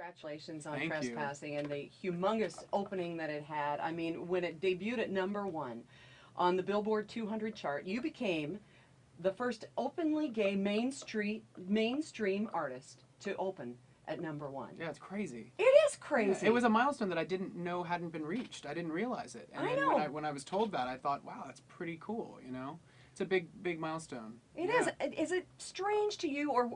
Congratulations on Thank you. Trespassing and the humongous opening that it had. I mean, when it debuted at #1 on the Billboard 200 chart, you became the first openly gay mainstream artist to open at #1. Yeah, it's crazy. It is crazy. Yeah, it was a milestone that I didn't know hadn't been reached. I didn't realize it. And I then know. when I was told that, I thought, wow, that's pretty cool, you know? It's a big milestone. It Yeah. is. Is it strange to you, or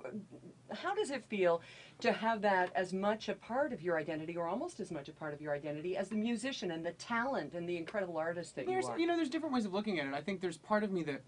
how does it feel to have that as much a part of your identity, or almost as much a part of your identity, as the musician and the talent and the incredible artist that you are? You know, there's different ways of looking at it. I think there's part of me that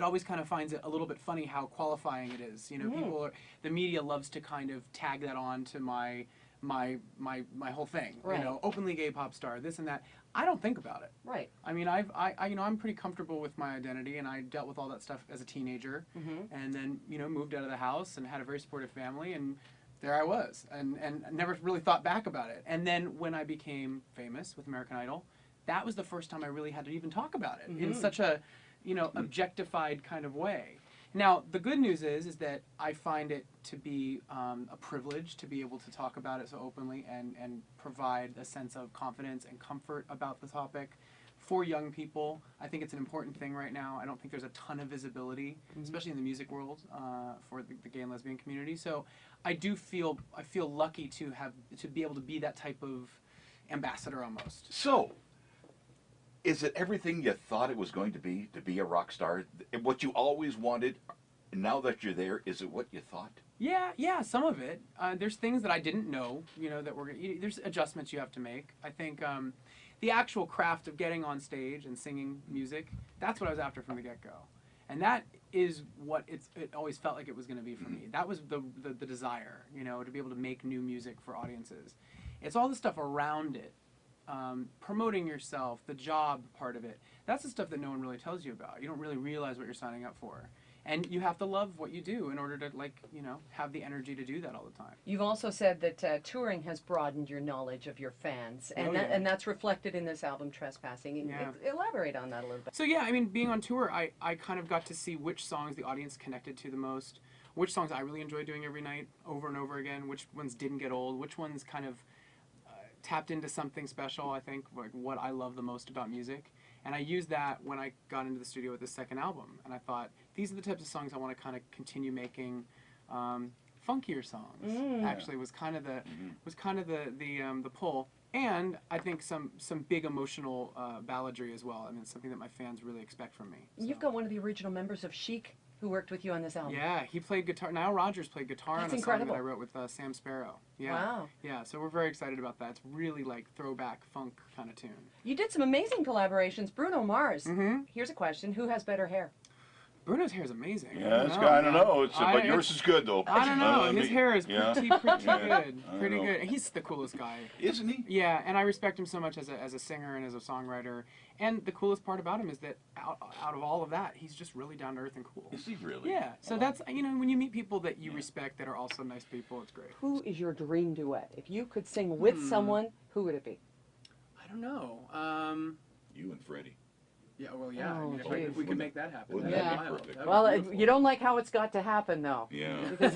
always kind of finds it a little bit funny how qualifying it is. You know, the media loves to kind of tag that on to my whole thing. Right. You know, openly gay pop star, this and that. I don't think about it. Right. I mean, you know, I'm pretty comfortable with my identity, and I dealt with all that stuff as a teenager, and then, you know, moved out of the house and had a very supportive family, and there I was, and never really thought back about it. And then when I became famous with American Idol, that was the first time I really had to even talk about it in such a, you know, objectified kind of way. Now, the good news is that I find it to be a privilege to be able to talk about it so openly and provide a sense of confidence and comfort about the topic for young people. I think it's an important thing right now. I don't think there's a ton of visibility, especially in the music world, for the gay and lesbian community. So I feel lucky to be able to be that type of ambassador almost. So, is it everything you thought it was going to be a rock star? What you always wanted, now that you're there, is it what you thought? Yeah, some of it. There's things that I didn't know, you know, that there's adjustments you have to make. I think the actual craft of getting on stage and singing music, that's what I was after from the get-go. And that is what it always felt like it was going to be for me. That was the desire, you know, to be able to make new music for audiences. It's all the stuff around it. Promoting yourself, the job part of it, that's the stuff that no one really tells you about. You don't really realize what you're signing up for. And you have to love what you do in order to, like, you know, have the energy to do that all the time. You've also said that touring has broadened your knowledge of your fans, and and that's reflected in this album, Trespassing. Elaborate on that a little bit. So yeah, I mean, being on tour, I kind of got to see which songs the audience connected to the most, which songs I really enjoyed doing every night over and over again, which ones didn't get old, which ones kind of tapped into something special, I think, like what I love the most about music. And I used that when I got into the studio with the second album. And I thought, these are the types of songs I want to kind of continue making. Funkier songs, actually, was kind of the pull. And I think some big emotional balladry as well. I mean, it's something that my fans really expect from me. So. You've got one of the original members of Chic who worked with you on this album. Yeah, he played guitar. Nile Rodgers played guitar on a song that I wrote with Sam Sparrow. Yeah. Wow. Yeah, so we're very excited about that. It's really like throwback funk kind of tune. You did some amazing collaborations. Bruno Mars. Here's a question. Who has better hair? Bruno's hair is amazing. Yeah, I don't know. But yours is good, though. I don't know. His hair is pretty good. Pretty good. He's the coolest guy. Isn't he? Yeah, and I respect him so much as a singer and as a songwriter. And the coolest part about him is that out of all of that, he's just really down to earth and cool. Is he really? Yeah. So that's, you know, when you meet people that you respect that are also nice people, it's great. Who is your dream duet? If you could sing with someone, who would it be? I don't know. You and Freddie. Yeah, well, yeah. Oh, I mean, if we could make that happen. Wouldn't that'd that be be wild. perfect? That'd be Well, beautiful. you don't like how it's got to happen, though. Yeah. Because,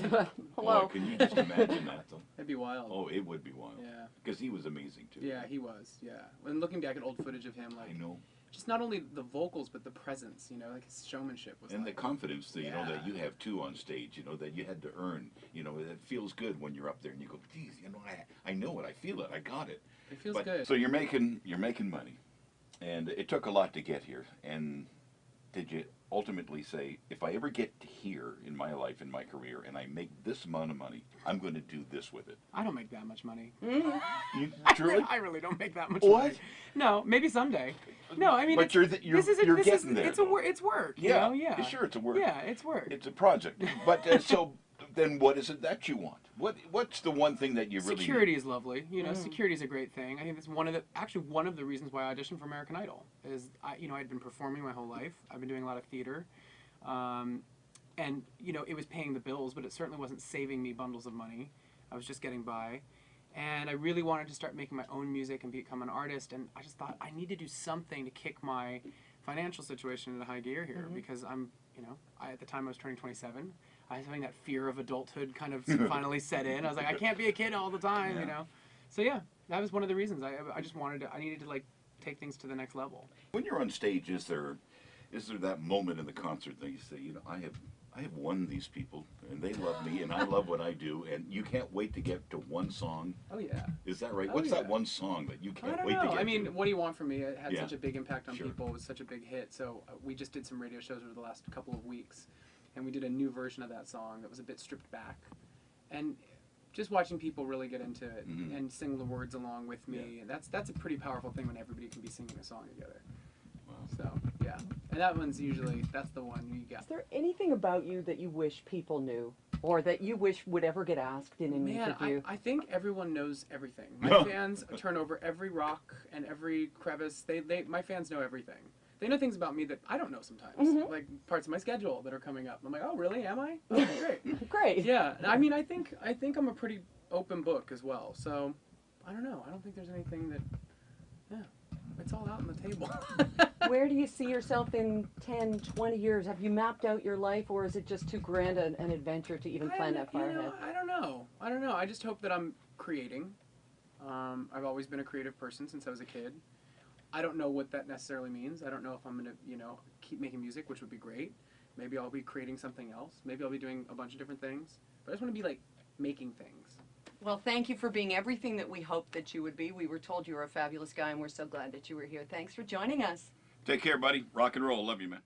hello. Boy, can you just imagine that, though? That'd be wild. Oh, it would be wild. Yeah. Because he was amazing, too. Yeah, he was. Yeah. When looking back at old footage of him, like, I know. just not only the vocals, but the presence, you know, like his showmanship was And like, the confidence that, you know, that Yeah. you have, too, on stage, you know, that you had to earn. You know, it feels good when you're up there and you go, geez, you know, I know it, I feel it, I got it. It feels good. So you're making money. And it took a lot to get here. And did you ultimately say, if I ever get to here in my life, in my career, and I make this amount of money, I'm going to do this with it? I don't make that much money. You, truly? I really don't make that much What? money. No, maybe someday. No, I mean, But you're getting there. It's work. Yeah, You know? Yeah. sure, it's a work. Yeah, it's work. It's a project. But so then what is it that you want? What's the one thing that you really Security is lovely. You know, security is a great thing. I think that's one of the reasons why I auditioned for American Idol is I'd been performing my whole life. I've been doing a lot of theater. And, you know, it was paying the bills, but it certainly wasn't saving me bundles of money. I was just getting by. And I really wanted to start making my own music and become an artist. And I just thought I need to do something to kick my financial situation into high gear here because I'm, you know, at the time I was turning 27. I was having that fear of adulthood kind of finally set in. I was like, I can't be a kid all the time, you know. So yeah, that was one of the reasons. I just wanted to. I needed to like take things to the next level. When you're on stage, is there that moment in the concert that you say, you know, I have won these people, and they love me, and I love what I do, and you can't wait to get to one song? Oh yeah. Is that right? Oh, What's yeah. that one song that you can't I don't wait know. to get I mean, to? What Do You Want From Me? It had Yeah. such a big impact on Sure. people. It was such a big hit. So we just did some radio shows over the last couple of weeks, and we did a new version of that song that was a bit stripped back, and just watching people really get into it and sing the words along with me. Yeah. That's a pretty powerful thing when everybody can be singing a song together. Wow. So yeah, and that one's usually that's the one you get. Is there anything about you that you wish people knew, or that you wish would ever get asked in an Man, interview? I think everyone knows everything. My fans turn over every rock and every crevice. My fans know everything. They know things about me that I don't know sometimes, like parts of my schedule that are coming up. I'm like, oh, really? Am I? Oh, great. Great. Yeah. I mean, I think I'm a pretty open book as well. So, I don't know. I don't think there's anything that. Yeah, it's all out on the table. Where do you see yourself in 10, 20 years? Have you mapped out your life, or is it just too grand an adventure to even plan that far ahead? I don't know. I just hope that I'm creating. I've always been a creative person since I was a kid. I don't know what that necessarily means. I don't know if I'm going to, keep making music, which would be great. Maybe I'll be creating something else. Maybe I'll be doing a bunch of different things. But I just want to be, making things. Well, thank you for being everything that we hoped that you would be. We were told you were a fabulous guy, and we're so glad that you were here. Thanks for joining us. Take care, buddy. Rock and roll. Love you, man.